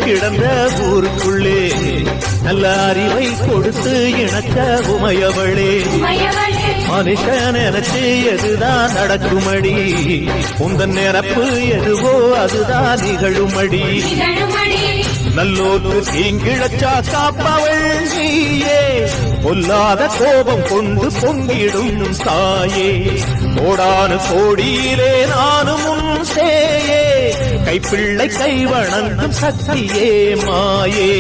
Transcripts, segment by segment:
கிடந்த ஊருக்குள்ளே நல்ல அறிவை கொடுத்து இணக்க உமையவளே மனுஷன் நினைச்சு எதுதான் நடக்குமடி உந்தன் நிரப்பு எதுவோ அதுதான் நிகழுமடி நல்லோருக்கு தீங்கிழச்சா காப்பவள் நீயே பொல்லாத கோபம் கொண்டு பொங்கிடும் தாயே கோடானு கோடியிலே நானும் உன் சேயே கைப்பிள்ளை கைவணங்கும் சக்தியே மாயே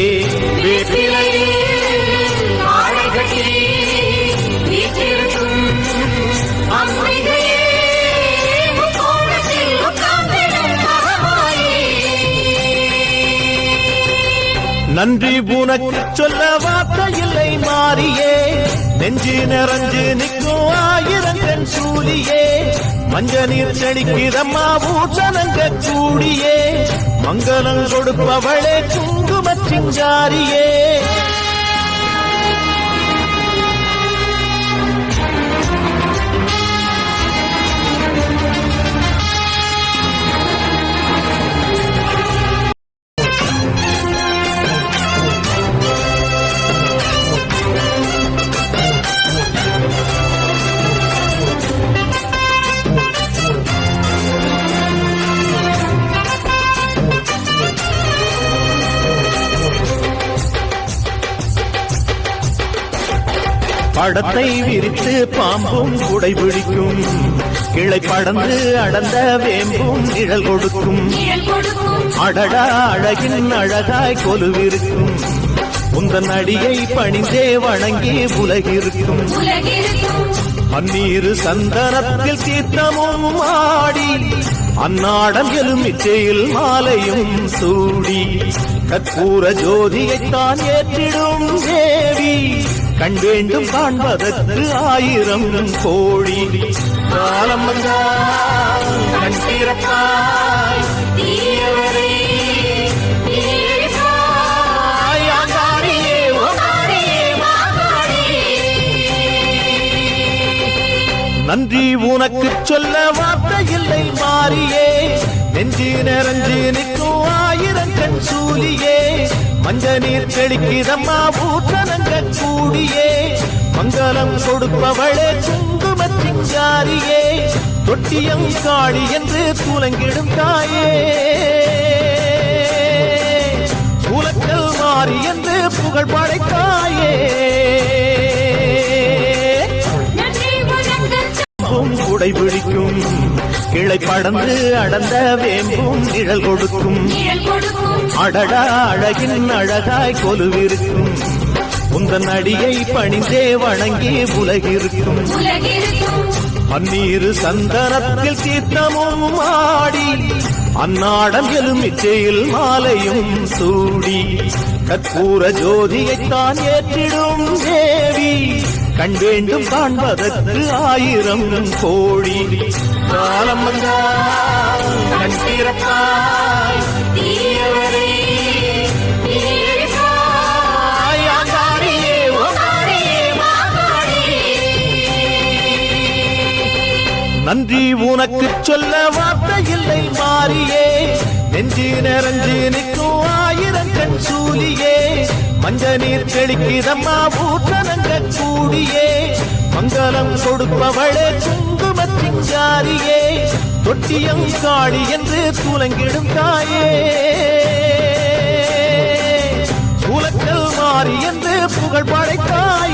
நன்றி உனக்கு சொல்ல வார்த்தை இல்லை மாறியே நெஞ்சு நிறைஞ்சு நிற்கும் ஆயிரங்கன் சூழியே மஞ்ச நீர் செடிக்கிறம்மா பூசணங்க கூடியே மங்களம் கொடுப்பவளே குங்கும சிங்காரியே படத்தை விரித்து பாம்பும் குடை பிடிக்கும் கிளை படந்து அடர்ந்த வேம்பும் நிழல் கொடுக்கும் அடடா அழகின் அழகாய் கொலுவிருக்கும் உந்தன் அடியை பணிந்தே வணங்கி உலகிருக்கும் பன்னீரு சந்தனத்தில் தீர்த்தமும் ஆடி அந்நாடம் எலுமிச்சையில் மாலையும் சூடி கற்பூர ஜோதியைத்தான் ஏற்றிடும் தேவி கண் வேண்டும் காண்பதற்கு ஆயிரம் கோடி காலம் வந்தால் கண் திறப்பாய் நன்றி உனக்கு சொல்ல வார்த்தை இல்லை மாறியே நெஞ்சு நிறைஞ்சு நிற்கும் ஆயிரங்கன் சூழியே மஞ்ச நீர் செடிக்கிறம்மா பூசணங்க கூடியே மங்களம் கொடுப்பவளே குங்கும சிங்காரியே தொட்டியம் காடி என்று சூலங்கிடும் தாயே சூலக்கல் மாறி என்று புகழ் படைத்தாயே குடை பிடிக்கும் கிளை படந்து அடர்ந்த வேம்பும் நிழல் கொடுக்கும் அடடா அழகின் அழகாய் கொலுவிருக்கும் உந்தன் அடியை பணிந்தே வணங்கி உலகிருக்கும் பன்னீரு சந்தனத்தில் தீர்த்தமும் ஆடி அந்நாடம் எலுமிச்சையில் மாலையும் சூடி கற்பூர ஜோதியைத்தான் ஏற்றிடும் தேவி கண் வேண்டும் காண்பதற்கு ஆயிரம் கோடி காலம் வந்தால் கண் திறப்பாய் நன்றி உனக்கு சொல்ல வார்த்தை இல்லை மாறியே நெஞ்சு நிறைஞ்சு நிற்கும் ஆயிரங்கன் சூழியே மஞ்ச நீர் செடிக்கிறம்மா பூசணங்க கூடியே மங்களம் கொடுப்பவளே குங்கும சிங்காரியே தொட்டியம் காடி என்று சூலங்கிடும் தாயே சூலக்கல் மாறி என்று புகழ் படைத்தாய்